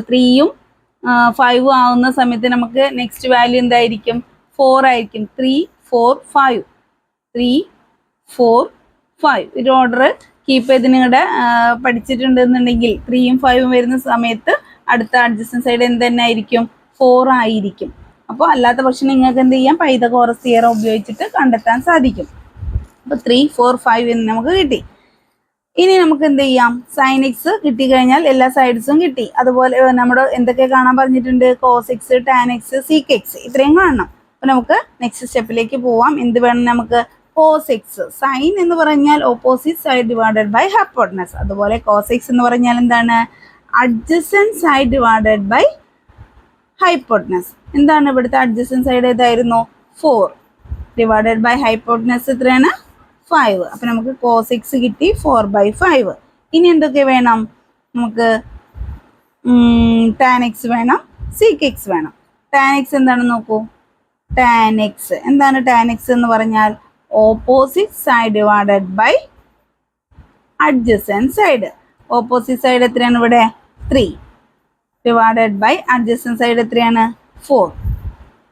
3യും 5ഉം ആവുന്ന സമയത്ത് നമുക്ക് നെക്സ്റ്റ് വാല്യൂ എന്തായിരിക്കും, 4 ആയിരിക്കും. 3 4 5 3 4 5 ഒരു ഓർഡർ കീപ്പ് ചെയ്ത് നിങ്ങളുടെ പഠിച്ചിട്ടുണ്ടെന്നുണ്ടെങ്കിൽ 3യും 5ഉം വരുന്ന സമയത്ത് അടുത്ത അഡ്ജസ്റ്റന്റ് സൈഡ് എന്ത് തന്നെ ആയിരിക്കും, 4 ആയിരിക്കും. അപ്പോൾ അല്ലാത്ത പക്ഷെ നിങ്ങൾക്ക് എന്ത് ചെയ്യാം, പൈതഗോറസ് തിയറം ഉപയോഗിച്ചിട്ട് കണ്ടെത്താൻ സാധിക്കും. അപ്പോൾ 3 4 5 എന്ന് നമുക്ക് കിട്ടി. ഇനി നമുക്ക് എന്ത് ചെയ്യാം, സൈൻ എക്സ് കിട്ടിക്കഴിഞ്ഞാൽ എല്ലാ സൈഡ്സും കിട്ടി. അതുപോലെ നമ്മുടെ എന്തൊക്കെ കാണാൻ പറഞ്ഞിട്ടുണ്ട്, cos x, tan x, sec x, ഇത്രയും കാണണം. അപ്പൊ നമുക്ക് നെക്സ്റ്റ് സ്റ്റെപ്പിലേക്ക് പോവാം. എന്ത് വേണം നമുക്ക്, കോസ് എക്സ്. സൈൻ എന്ന് പറഞ്ഞാൽ opposite side divided by hypotenuse. അതുപോലെ കോസ് എക്സ് എന്ന് പറഞ്ഞാൽ എന്താണ്, adjacent side divided by hypotenuse. എന്താണ് ഇവിടുത്തെ അഡ്ജസന്റ് സൈഡ് ഏതായിരുന്നു, 4 ഡിവൈഡഡ് ബൈ ഹൈപ്പോട്ടനസ് എത്രയാണ്, 5. അപ്പൊ നമുക്ക് കോസ് എക്സ് കിട്ടി 4/5. ഇനി എന്തൊക്കെ വേണം നമുക്ക്, ടാൻ എക്സ് വേണം, സീക്ക് എക്സ് വേണം. ടാൻ എക്സ് എന്താണെന്ന് നോക്കൂ. ടാൻ എക്സ് എന്താണ്, ടാൻ എക്സ് എന്ന് പറഞ്ഞാൽ opposite side divided by adjacent side. Opposite side എത്രയാണ് ഇവിടെ, 3 ഡിവൈഡഡ് ബൈ അഡ്ജസന്റ് സൈഡ് എത്രയാണ്, 4.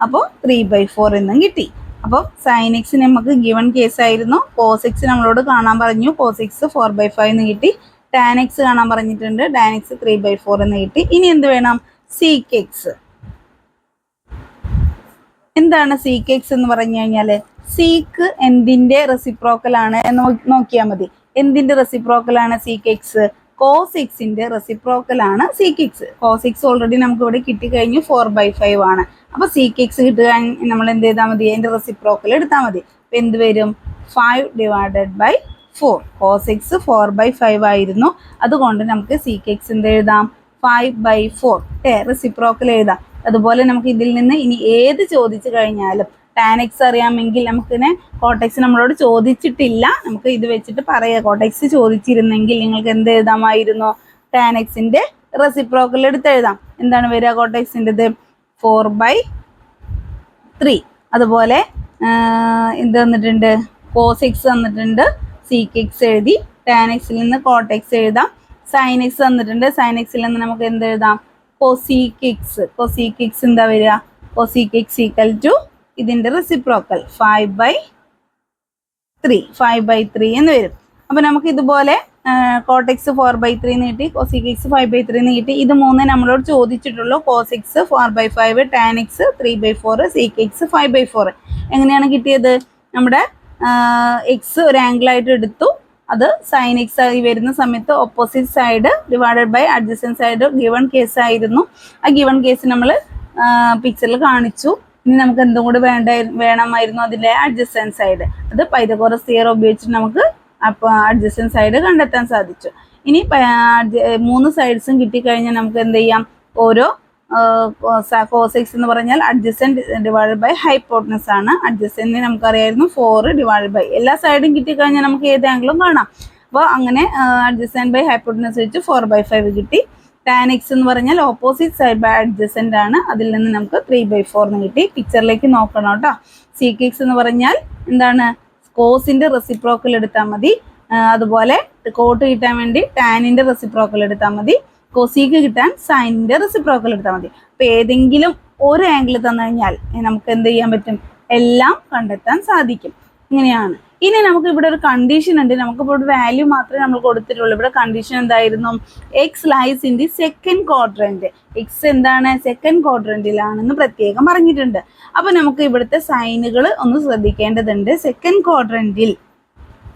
അപ്പോൾ 3/4 എന്നും കിട്ടി. അപ്പോൾ സൈൻ എക്സ് നമുക്ക് ഗിവൺ കേസ് ആയിരുന്നു. കോസ് എക്സ് നമ്മളോട് കാണാൻ പറഞ്ഞു, കോസ് എക്സ് 4/5 എന്ന് കിട്ടി. ടാൻ എക്സ് കാണാൻ പറഞ്ഞിട്ടുണ്ട്, ടാൻ എക്സ് 3/4 എന്ന് കിട്ടി. ഇനി എന്ത് വേണം, സീക്ക് എക്സ്. എന്താണ് സീക്ക് എക്സ് എന്ന് പറഞ്ഞു കഴിഞ്ഞാൽ, സീക്ക് എന്തിന്റെ റെസിപ്രോക്കൽ ആണ് എന്ന് നോക്കിയാൽ മതി. എന്തിന്റെ റെസിപ്രോക്കൽ ആണ് സീക്ക് എക്സ്, കോസ് എക്സിന്റെ റെസിപ്രോക്കൽ ആണ് sec x. Cos x already നമുക്ക് ഇവിടെ കിട്ടിക്കഴിഞ്ഞു, 4/5 ആണ്. അപ്പൊ സീക്ക് എക്സ് കിട്ടുക നമ്മൾ എന്ത് ചെയ്താൽ മതി, അതിന്റെ റെസിപ്രോക്കൽ എടുത്താൽ മതി. അപ്പൊ എന്ത് വരും, 5 ഡിവൈഡഡ് ബൈ 4. കോസ് എക്സ് 4/5 ആയിരുന്നു, അതുകൊണ്ട് നമുക്ക് സീക്ക് എക്സ് എന്ത് എഴുതാം, 5/4 റെസിപ്രോക്കൽ എഴുതാം. അതുപോലെ നമുക്ക് ഇതിൽ നിന്ന് ഇനി ഏത് ചോദിച്ചു കഴിഞ്ഞാലും, ടാൻ എക്സ് അറിയാമെങ്കിൽ നമുക്കിനെ കോട്ടെക്സ് നമ്മളോട് ചോദിച്ചിട്ടില്ല, നമുക്ക് ഇത് വെച്ചിട്ട് പറയാം. കോട്ടെക്സ് ചോദിച്ചിരുന്നെങ്കിൽ നിങ്ങൾക്ക് എന്ത് എഴുതാമായിരുന്നു, ടാൻ എക്സിന്റെ റെസിപ്രോക്കൽ എടുത്ത് എഴുതാം. എന്താണ് വരിക കോട്ടെക്സിൻ്റെത്, 4/3. അതുപോലെ എന്ത് തന്നിട്ടുണ്ട്, കോസ് എക്സ് തന്നിട്ടുണ്ട്, സീക്ക് എക്സ് എഴുതി. ടാൻ എക്സിൽ നിന്ന് കോട്ടെക്സ് എഴുതാം. സൈൻ എക്സ് തന്നിട്ടുണ്ട്, സൈൻ എക്സിൽ നിന്ന് നമുക്ക് എന്ത് എഴുതാം, കൊസീക്ക് എക്സ്. കൊസീക്ക് എക്സ് എന്താ വരിക, കൊസീക്ക് എക്സ് ഈക്വൽ ടു ഇതിന്റെ റെസിപ്രോക്കൽ 5/3 എന്ന് വരും. അപ്പൊ നമുക്ക് ഇതുപോലെ കോട്ടെക്സ് 4/3 എന്ന് കിട്ടി, കൊസീക്ക് എക്സ് 5/3 എന്ന് കിട്ടി. ഇത് മൂന്ന് നമ്മളോട് ചോദിച്ചിട്ടുള്ളൂ. Cos x 4/5, tan x 3/4, sec x 5/4. എങ്ങനെയാണ് കിട്ടിയത്, നമ്മുടെ എക്സ് ഒരു ആംഗിൾ ആയിട്ട് എടുത്തു, അത് സൈൻ എക്സ് ആയി വരുന്ന സമയത്ത് opposite side divided by adjacent side given case ആയിരുന്നു. ആ ഗിവൺ കേസ് നമ്മൾ പിക്ചറിൽ കാണിച്ചു. ഇനി നമുക്ക് എന്തും കൂടി വേണമായിരുന്നു, അതിൻ്റെ അഡ്ജസന്റ് സൈഡ്. അത് പൈതഗോറസ് തിയറം ഉപയോഗിച്ചിട്ട് നമുക്ക് അപ്പോൾ അഡ്ജസന്റ് സൈഡ് കണ്ടെത്താൻ സാധിച്ചു. ഇനി 3 സൈഡ്സും കിട്ടിക്കഴിഞ്ഞാൽ നമുക്ക് എന്ത് ചെയ്യാം, ഓരോ കോസ് എക്സ് എന്ന് പറഞ്ഞാൽ അഡ്ജസന്റ് ഡിവൈഡഡ് ബൈ ഹൈപ്പോട്ടനസ് ആണ്. അഡ്ജസന്റ് നമുക്കറിയായിരുന്നു 4 ഡിവൈഡഡ് ബൈ, എല്ലാ സൈഡും കിട്ടിക്കഴിഞ്ഞാൽ നമുക്ക് ഏത് ആംഗിളും കാണാം. അപ്പോൾ അങ്ങനെ അഡ്ജസന്റ് ബൈ ഹൈപ്പോട്ടനസ് വെച്ച് 4/5 കിട്ടി. ടാൻ എക്സ് എന്ന് പറഞ്ഞാൽ ഓപ്പോസിറ്റ് സൈഡ് ബൈ അഡ്ജസന്റ് ആണ്, അതിൽ നിന്ന് നമുക്ക് 3/4 എന്ന് കിട്ടി. പിക്ചറിലേക്ക് നോക്കണം കേട്ടോ. സീക്ക് എക്സ് എന്ന് പറഞ്ഞാൽ എന്താണ്, കോസിന്റെ റെസിപ്രോക്കൽ എടുത്താൽ മതി. അതുപോലെ കോട്ട് കിട്ടാൻ വേണ്ടി ടാനിന്റെ റെസിപ്രോക്കൽ എടുത്താൽ മതി. കൊസീക്ക് കിട്ടാൻ സൈനിന്റെ റെസിപ്രോക്കൽ എടുത്താൽ മതി. അപ്പൊ ഏതെങ്കിലും ഒരു ആംഗിൾ തന്നു കഴിഞ്ഞാൽ നമുക്ക് എന്ത് ചെയ്യാൻ പറ്റും, എല്ലാം കണ്ടെത്താൻ സാധിക്കും. ഇങ്ങനെയാണ്. ഇനി നമുക്ക് ഇവിടെ ഒരു കണ്ടീഷൻ ഉണ്ട്. നമുക്കിപ്പോൾ ഒരു വാല്യൂ മാത്രമേ നമ്മൾ കൊടുത്തിട്ടുള്ളൂ. ഇവിടെ കണ്ടീഷൻ എന്തായിരുന്നു, x lies in the second quadrant. എക്സ് എന്താണ്, സെക്കൻഡ് ക്വാഡ്രന്റിലാണെന്ന് പ്രത്യേകം പറഞ്ഞിട്ടുണ്ട്. അപ്പൊ നമുക്ക് ഇവിടുത്തെ സൈനുകൾ ഒന്ന് ശ്രദ്ധിക്കേണ്ടതുണ്ട്. സെക്കൻഡ് ക്വാഡ്രന്റിൽ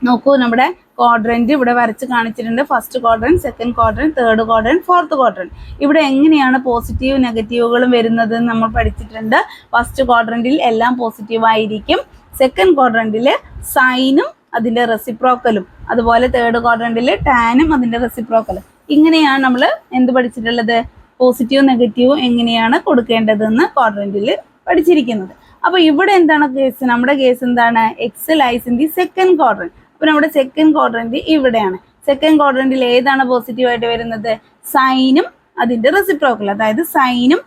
നോക്കൂ, നമ്മുടെ ക്വാഡ്രന്റ് ഇവിടെ വരച്ച് കാണിച്ചിട്ടുണ്ട്. First quadrant, second quadrant, third quadrant, fourth quadrant. ഇവിടെ എങ്ങനെയാണ് പോസിറ്റീവ് നെഗറ്റീവുകളും വരുന്നത് നമ്മൾ പഠിച്ചിട്ടുണ്ട്. ഫസ്റ്റ് ക്വാഡ്രന്റിൽ എല്ലാം പോസിറ്റീവ് ആയിരിക്കും. സെക്കൻഡ് ക്വാഡ്രന്റിൽ സൈനും അതിന്റെ റെസിപ്രോക്കലും, അതുപോലെ തേർഡ് ക്വാഡ്രന്റിൽ ടാനും അതിന്റെ റെസിപ്രോക്കലും. ഇങ്ങനെയാണ് നമ്മൾ എന്ത് പഠിച്ചിട്ടുള്ളത്, പോസിറ്റീവ് നെഗറ്റീവും എങ്ങനെയാണ് കൊടുക്കേണ്ടതെന്ന് ക്വാഡ്രന്റിൽ പഠിച്ചിരിക്കുന്നത്. അപ്പൊ ഇവിടെ എന്താണ് കേസ്, നമ്മുടെ കേസ് എന്താണ്, x lies in the second quadrant. അപ്പൊ നമ്മുടെ സെക്കൻഡ് ക്വാഡ്രന്റ് ഇവിടെയാണ്. സെക്കൻഡ് ക്വാഡ്രന്റിൽ ഏതാണ് പോസിറ്റീവ് ആയിട്ട് വരുന്നത്, സൈനും അതിന്റെ റെസിപ്രോക്കൽ, അതായത് സൈനും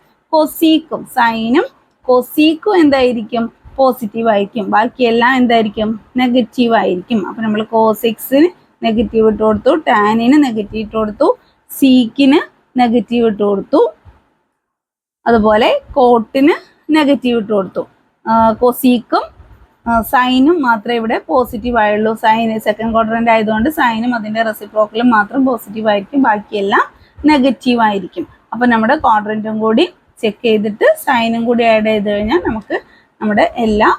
കൊസീക്കും എന്തായിരിക്കും, പോസിറ്റീവ് ആയിരിക്കും. ബാക്കിയെല്ലാം എന്തായിരിക്കും, നെഗറ്റീവ് ആയിരിക്കും. അപ്പൊ നമ്മൾ കോസ് എക്സിന് നെഗറ്റീവ് ഇട്ട് കൊടുത്തു, ടാനിന് നെഗറ്റീവ് ഇട്ട് കൊടുത്തു, സീക്കിന് നെഗറ്റീവ് ഇട്ട് കൊടുത്തു, അതുപോലെ കോട്ടിന് നെഗറ്റീവ് ഇട്ട് കൊടുത്തു. കൊസീക്കും സൈനും മാത്രമേ ഇവിടെ പോസിറ്റീവ് ആയുള്ളൂ. സൈൻ സെക്കൻഡ് ക്വാഡ്രന്റ് ആയതുകൊണ്ട് സൈനും അതിൻ്റെ റെസിപ്രോക്കലും മാത്രം പോസിറ്റീവ് ആയിരിക്കും, ബാക്കിയെല്ലാം നെഗറ്റീവ് ആയിരിക്കും. അപ്പം നമ്മുടെ ക്വാഡ്രന്റും കൂടി ചെക്ക് ചെയ്തിട്ട് സൈനും കൂടി ആഡ് ചെയ്ത് കഴിഞ്ഞാൽ നമുക്ക് നമ്മുടെ എല്ലാ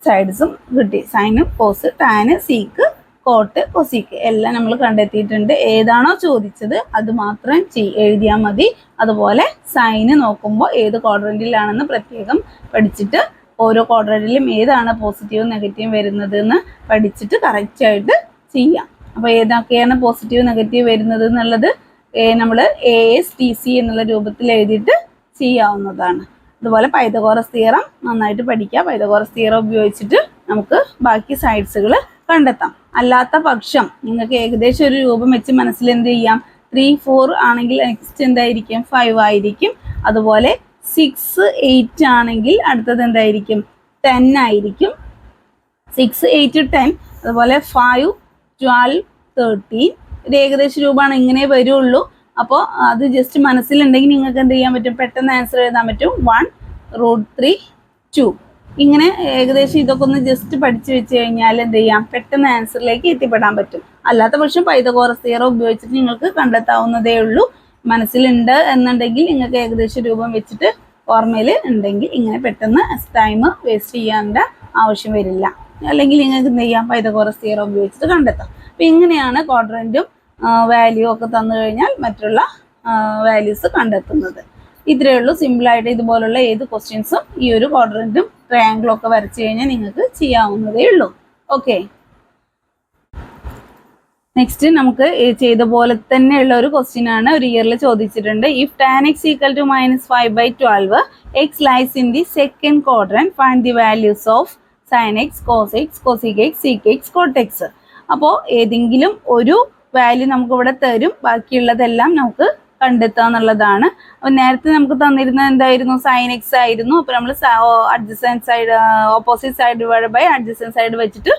സൈഡ്സും കിട്ടി. Sine, cos, tan, sec, cot, cosec എല്ലാം നമ്മൾ കണ്ടെത്തിയിട്ടുണ്ട്. ഏതാണോ ചോദിച്ചത് അത് മാത്രം എഴുതിയാൽ മതി. അതുപോലെ സൈന് നോക്കുമ്പോൾ ഏത് ക്വാഡ്രന്റിലാണെന്ന് പ്രത്യേകം പഠിച്ചിട്ട് ഓരോ ക്വാഡ്രന്റിലും ഏതാണ് പോസിറ്റീവും നെഗറ്റീവും വരുന്നത് എന്ന് പഠിച്ചിട്ട് കറക്റ്റായിട്ട് ചെയ്യാം. അപ്പോൾ ഏതൊക്കെയാണ് പോസിറ്റീവ് നെഗറ്റീവ് വരുന്നത് എന്നുള്ളത് നമ്മൾ ASTC എന്നുള്ള രൂപത്തിൽ എഴുതിയിട്ട് ചെയ്യാവുന്നതാണ്. അതുപോലെ പൈതഗോറസ് തിയറം നന്നായിട്ട് പഠിക്കുക. പൈതഗോറസ് തിയറം ഉപയോഗിച്ചിട്ട് നമുക്ക് ബാക്കി സൈഡ്സുകൾ കണ്ടെത്താം. അല്ലാത്ത പക്ഷം നിങ്ങൾക്ക് ഏകദേശം ഒരു രൂപം വെച്ച് മനസ്സിൽ എന്ത് ചെയ്യാം, 3, 4 ആണെങ്കിൽ നെക്സ്റ്റ് എന്തായിരിക്കും 5 ആയിരിക്കും. അതുപോലെ 6, 8 ആണെങ്കിൽ അടുത്തത് എന്തായിരിക്കും 10 ആയിരിക്കും. 6, 8, 10 അതുപോലെ 5, 12, 13 ഒരു ഏകദേശ രൂപമാണ്, ഇങ്ങനെ വരുള്ളൂ. അപ്പോൾ അത് ജസ്റ്റ് മനസ്സിലുണ്ടെങ്കിൽ നിങ്ങൾക്ക് എന്ത് ചെയ്യാൻ പറ്റും, പെട്ടെന്ന് ആൻസർ എഴുതാൻ പറ്റും. 1√3, 2 ഇങ്ങനെ ഏകദേശം ഇതൊക്കെ ഒന്ന് ജസ്റ്റ് പഠിച്ചു വെച്ച് കഴിഞ്ഞാൽ എന്ത് ചെയ്യാം, പെട്ടെന്ന് ആൻസറിലേക്ക് എത്തിപ്പെടാൻ പറ്റും. അല്ലാത്ത പക്ഷം പൈതഗോറസ് തിയറം ഉപയോഗിച്ചിട്ട് നിങ്ങൾക്ക് കണ്ടെത്താവുന്നതേ ഉള്ളൂ. മനസ്സിലുണ്ട് എന്നുണ്ടെങ്കിൽ നിങ്ങൾക്ക് ഏകദേശ രൂപം വെച്ചിട്ട് ഓർമ്മയിൽ ഉണ്ടെങ്കിൽ ഇങ്ങനെ പെട്ടെന്ന് ടൈം വേസ്റ്റ് ചെയ്യേണ്ട ആവശ്യം വരില്ല. അല്ലെങ്കിൽ നിങ്ങൾക്ക് എന്ത് ചെയ്യാം, പൈതഗോറസ് തിയറം ഉപയോഗിച്ചിട്ട് കണ്ടെത്താം. അപ്പം ഇങ്ങനെയാണ് ക്വാഡ്രന്റും വാല്യൂ ഒക്കെ തന്നു കഴിഞ്ഞാൽ മറ്റുള്ള വാല്യൂസ് കണ്ടെത്തുന്നത്. ഇത്രയേ ഉള്ളൂ. സിമ്പിളായിട്ട് ഇതുപോലുള്ള ഏത് ക്വസ്റ്റ്യൻസും ഈ ഒരു ക്വാഡ്രന്റും ട്രയാങ്കിളും ഒക്കെ വരച്ചു കഴിഞ്ഞാൽ നിങ്ങൾക്ക് ചെയ്യാവുന്നതേ ഉള്ളൂ. ഓക്കെ, നെക്സ്റ്റ് നമുക്ക് ചെയ്ത പോലെ തന്നെയുള്ള ഒരു ക്വസ്റ്റ്യൻ ആണ്, ഒരു ഇയറിൽ ചോദിച്ചിട്ടുണ്ട്. If tan x equal to -5/12 x lies in the second quadrant, find the values of sin x, cos x, cosec x, sec x, cot x. അപ്പോൾ ഏതെങ്കിലും ഒരു വാല്യൂ നമുക്കിവിടെ തരും, ബാക്കിയുള്ളതെല്ലാം നമുക്ക് കണ്ടെത്തുക എന്നുള്ളതാണ്. അപ്പോൾ നേരത്തെ നമുക്ക് തന്നിരുന്നത് എന്തായിരുന്നു, സൈൻ എക്സ് ആയിരുന്നു. അപ്പോൾ നമ്മൾ adjacent side, opposite side divide by adjacent side വെച്ചിട്ട്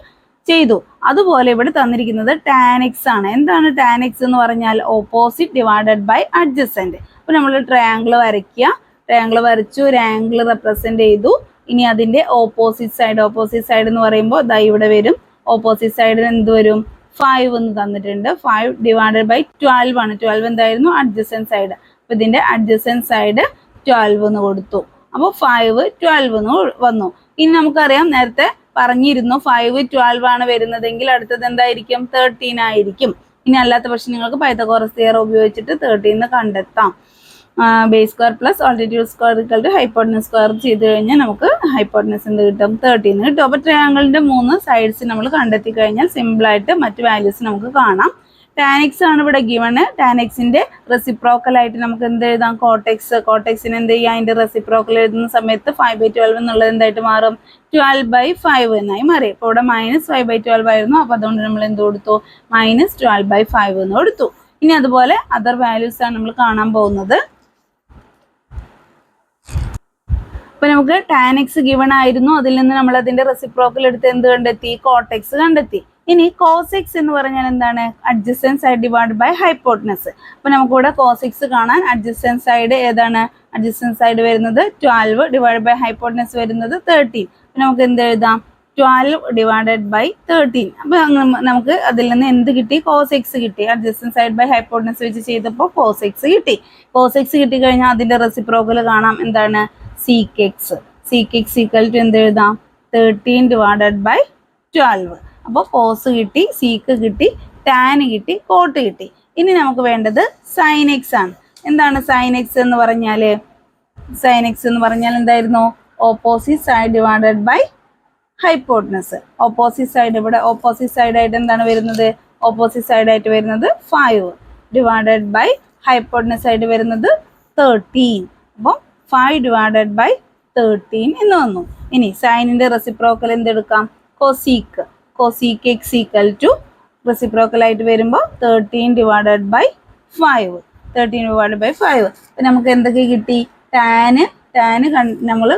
ചെയ്തു. അതുപോലെ ഇവിടെ തന്നിരിക്കുന്നത് ടാൻ എക്സ് ആണ്. എന്താണ് ടാൻ എക്സ് എന്ന് പറഞ്ഞാൽ ഓപ്പോസിറ്റ് ഡിവൈഡഡ് ബൈ അഡ്ജസൻറ്റ്. അപ്പോൾ നമ്മൾ ട്രയാങ്കിൾ വരയ്ക്കുക, ട്രയാങ്കിൾ വരച്ചു, ഒരു ആംഗിൾ റെപ്രസെൻറ്റ് ചെയ്തു. ഇനി അതിൻ്റെ ഓപ്പോസിറ്റ് സൈഡ് എന്ന് പറയുമ്പോൾ ദാ ഇവിടെ വരും. ഓപ്പോസിറ്റ് സൈഡിന് എന്ത് വരും, 5 എന്ന് തന്നിട്ടുണ്ട്. 5 ഡിവൈഡഡ് ബൈ 12 ആണ്. 12 എന്തായിരുന്നു, അഡ്ജസൻറ്റ് സൈഡ്. അപ്പോൾ ഇതിൻ്റെ അഡ്ജസൻറ്റ് സൈഡ് 12 എന്ന് കൊടുത്തു. അപ്പോൾ 5, 12 എന്ന് വന്നു. ഇനി നമുക്കറിയാം, നേരത്തെ പറഞ്ഞിരുന്നു 5, 12 ആണ് വരുന്നതെങ്കിൽ അടുത്തത് എന്തായിരിക്കും, 13 ആയിരിക്കും. ഇനി അല്ലാത്ത പക്ഷം നിങ്ങൾക്ക് പൈതഗോറസ് തിയറം ഉപയോഗിച്ചിട്ട് 13 കണ്ടെത്താം. Base square plus altitude square equal to hypotenuse square ചെയ്ത് കഴിഞ്ഞാൽ നമുക്ക് ഹൈപ്പോട്ടനസ് എന്ത് കിട്ടും, 13 കിട്ടും. അപ്പോൾ ട്രയാങ്കിളിൻ്റെ 3 സൈഡ്സ് നമ്മൾ കണ്ടെത്തി കഴിഞ്ഞാൽ സിമ്പിളായിട്ട് മറ്റ് വാല്യൂസ് നമുക്ക് കാണാം. ടാൻ എക്സ് ആണ് ഇവിടെ ഗിവണ്. ടാൻ എക്സിൻ്റെ റെസിപ്രോക്കലായിട്ട് നമുക്ക് എന്ത് എഴുതാം, കോട്ടെക്സ്. കോട്ടെക്സിന് എന്ത് ചെയ്യാം, അതിൻ്റെ റെസിപ്രോക്കൽ എഴുതുന്ന സമയത്ത് 5/12 എന്നുള്ളത് എന്തായിട്ട് മാറും, 12/5 എന്നായി മാറി. അപ്പോൾ ഇവിടെ -5/12 ആയിരുന്നു. അപ്പോൾ അതുകൊണ്ട് നമ്മൾ എന്ത് കൊടുത്തു, -12/5 എന്ന് കൊടുത്തു. ഇനി അതുപോലെ അതർ വാല്യൂസ് ആണ് നമ്മൾ കാണാൻ പോകുന്നത്. അപ്പോൾ നമുക്ക് ടാൻ എക്സ് ഗിവൺ ആയിരുന്നു, അതിൽ നിന്ന് നമ്മൾ അതിൻ്റെ റെസിപ്രോക്കൽ എടുത്ത് എന്ത് കണ്ടെത്തി, കോട്ടെക്സ് കണ്ടെത്തി. ഇനി കോസ് എക്സ് എന്ന് പറഞ്ഞാൽ എന്താണ്, adjacent side divide by hypotenuse. അപ്പോൾ നമുക്കിവിടെ കോസ് എക്സ് കാണാൻ അഡ്ജസൻറ്റ് സൈഡ് ഏതാണ്, അഡ്ജസൻറ്റ് സൈഡ് വരുന്നത് 12 ഡിവൈഡ് ബൈ ഹൈപ്പോട്ടനസ് വരുന്നത് 13. അപ്പോൾ നമുക്ക് എന്ത് എഴുതാം, 12 ഡിവൈഡഡ് ബൈ 13. അപ്പോൾ നമുക്ക് അതിൽ നിന്ന് എന്ത് കിട്ടി, കോസ് എക്സ് കിട്ടി. അഡ്ജസൻറ്റ് സൈഡ് ബൈ ഹൈപ്പോട്ടനസ് വെച്ച് ചെയ്തപ്പോൾ കോസ് എക്സ് കിട്ടി. കോസ് എക്സ് കിട്ടിക്കഴിഞ്ഞാൽ അതിൻ്റെ റെസിപ്രോക്കൽ കാണാം, എന്താണ്, sec x. Sec x equal to എന്ത് എഴുതാം, 13 ഡിവൈഡഡ് ബൈ 12. അപ്പോൾ കോസ് കിട്ടി, സീക്ക് കിട്ടി, ടാൻ കിട്ടി, കോട്ട് കിട്ടി. ഇനി നമുക്ക് വേണ്ടത് സൈൻ എക്സ് ആണ്. എന്താണ് സൈൻ എക്സ് എന്ന് പറഞ്ഞാൽ, സൈൻ എക്സ് എന്ന് പറഞ്ഞാൽ എന്തായിരുന്നു, opposite side divided by hypotenuse. Opposite side, ഇവിടെ ഓപ്പോസിറ്റ് സൈഡായിട്ട് എന്താണ് വരുന്നത്, ഓപ്പോസിറ്റ് സൈഡായിട്ട് വരുന്നത് 5 ഡിവൈഡഡ് ബൈ ഹൈപ്പോട്ടനസ് ആയിട്ട് വരുന്നത് 13. അപ്പോൾ 5 ഡിവൈഡഡ് ബൈ 13 എന്ന് വന്നു. ഇനി സൈനിൻ്റെ റെസിപ്രോക്കൽ എന്തെടുക്കാം, cosec. Cosec x equal to റെസിപ്രോക്കലായിട്ട് വരുമ്പോൾ 13 ഡിവൈഡഡ് ബൈ 5. 13 divided by 5. അപ്പം നമുക്ക് എന്തൊക്കെ കിട്ടി, ടാന് നമ്മൾ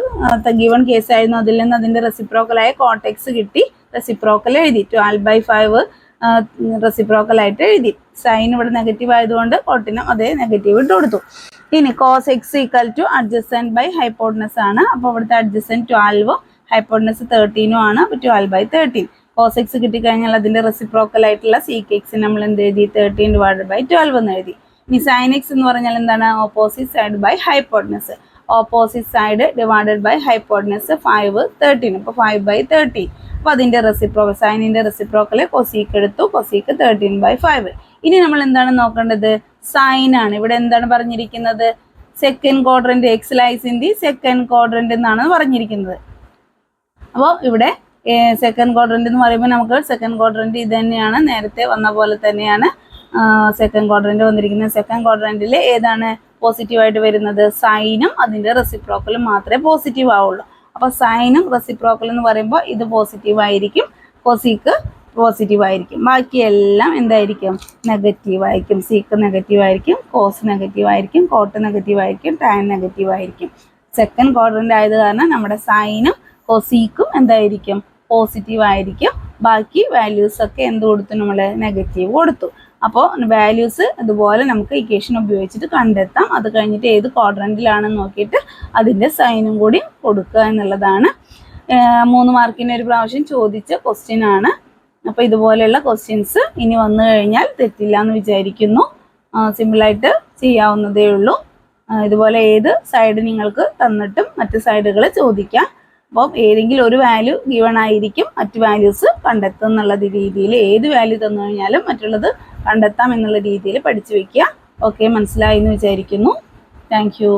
ഗിവൺ കേസായിരുന്നു, അതിൽ നിന്ന് അതിൻ്റെ റെസിപ്രോക്കലായ കോട്ടെക്സ് കിട്ടി. റെസിപ്രോക്കൽ എഴുതി 12/5 റെസിപ്രോക്കലായിട്ട് എഴുതി. സൈൻ ഇവിടെ നെഗറ്റീവ് ആയതുകൊണ്ട് കോട്ടിനും അതേ നെഗറ്റീവ് ഇട്ട് കൊടുത്തു. ഇനി cos x equal to adjacent by hypotenuse ആണ്. അപ്പോൾ ഇവിടുത്തെ അഡ്ജസൻറ്റ് 12 ഹൈപ്പോട്ടനസ് 13 ആണ്. അപ്പോൾ 12/13. കോസ് എക്സ് കിട്ടിക്കഴിഞ്ഞാൽ അതിൻ്റെ റെസിപ്രോക്കൽ ആയിട്ടുള്ള സീക്ക് എക്സ് നമ്മൾ എന്ത് എഴുതി 13/12 എന്ന് എഴുതി. ഇനി സൈൻ എക്സ് എന്ന് പറഞ്ഞാൽ എന്താണ്? Opposite side by hypotenuse. Opposite side divided by hypotenuse 5 13. അപ്പോൾ 5/13. അപ്പോൾ അതിൻ്റെ റെസിപ്രോക്കൽ സൈനിൻ്റെ റെസിപ്രോക്കൽ കൊസീക്ക് എടുത്തു. കൊസീക്ക് 13/5. ഇനി നമ്മൾ എന്താണ് നോക്കേണ്ടത്? സൈൻ ആണ്. ഇവിടെ എന്താണ് പറഞ്ഞിരിക്കുന്നത്? Second quadrant x lies in the second quadrant എന്നാണ് പറഞ്ഞിരിക്കുന്നത്. അപ്പോൾ ഇവിടെ സെക്കൻഡ് ക്വാഡ്രന്റ് എന്ന് പറയുമ്പോൾ നമുക്ക് സെക്കൻഡ് ക്വാഡ്രന്റ് ഇത് തന്നെയാണ്, നേരത്തെ വന്ന പോലെ തന്നെയാണ് സെക്കൻഡ് ക്വാഡ്രന്റ് വന്നിരിക്കുന്നത്. സെക്കൻഡ് ക്വാഡ്രന്റിൽ ഏതാണ് പോസിറ്റീവായിട്ട് വരുന്നത്? സൈനും അതിൻ്റെ റെസിപ്രോക്കലും മാത്രമേ പോസിറ്റീവ് ആവുള്ളൂ. അപ്പോൾ സൈനും റെസിപ്രോക്കൽ എന്ന് പറയുമ്പോൾ ഇത് പോസിറ്റീവ് ആയിരിക്കും, കൊസീക്ക് പോസിറ്റീവ് ആയിരിക്കും. ബാക്കിയെല്ലാം എന്തായിരിക്കും? നെഗറ്റീവ് ആയിരിക്കും. സീക്ക് നെഗറ്റീവ് ആയിരിക്കും, കോസ് നെഗറ്റീവ് ആയിരിക്കും, കോട്ട് നെഗറ്റീവ് ആയിരിക്കും, ടാൻ നെഗറ്റീവ് ആയിരിക്കും. സെക്കൻഡ് ക്വാഡ്രന്റ് ആയത് കാരണം നമ്മുടെ സൈനും കൊസീക്കും എന്തായിരിക്കും? പോസിറ്റീവ് ആയിരിക്കും. ബാക്കി വാല്യൂസ് ഒക്കെ എന്ത് കൊടുത്തു? നമ്മൾ നെഗറ്റീവ് കൊടുത്തു. അപ്പോൾ വാല്യൂസ് ഇതുപോലെ നമുക്ക് ഇക്വേഷൻ ഉപയോഗിച്ചിട്ട് കണ്ടെത്താം. അത് കഴിഞ്ഞിട്ട് ഏത് ക്വാഡ്രന്റിലാണെന്ന് നോക്കിയിട്ട് അതിൻ്റെ സൈനും കൂടി കൊടുക്കുക എന്നുള്ളതാണ് 3 മാർക്കിന് ഒരു പ്രാവശ്യം ചോദിച്ച ക്വസ്റ്റ്യൻ ആണ്. അപ്പോൾ ഇതുപോലെയുള്ള ക്വസ്റ്റ്യൻസ് ഇനി വന്നു കഴിഞ്ഞാൽ തെറ്റില്ല എന്ന് വിചാരിക്കുന്നു. സിമ്പിളായിട്ട് ചെയ്യാവുന്നതേ ഉള്ളൂ. ഇതുപോലെ ഏത് സൈഡ് നിങ്ങൾക്ക് തന്നിട്ടും മറ്റ് സൈഡുകൾ ചോദിക്കാം. അപ്പം ഏതെങ്കിലും ഒരു വാല്യൂ ഗിവൺ ആയിരിക്കും, മറ്റ് വാല്യൂസ് കണ്ടെത്തും എന്നുള്ള രീതിയിൽ ഏത് വാല്യൂ തന്നു കഴിഞ്ഞാലും മറ്റുള്ളത് കണ്ടെത്താം എന്നുള്ള രീതിയിൽ പഠിച്ചു വയ്ക്കുക. ഓക്കെ, മനസ്സിലായി എന്ന് വിചാരിക്കുന്നു. Thank you.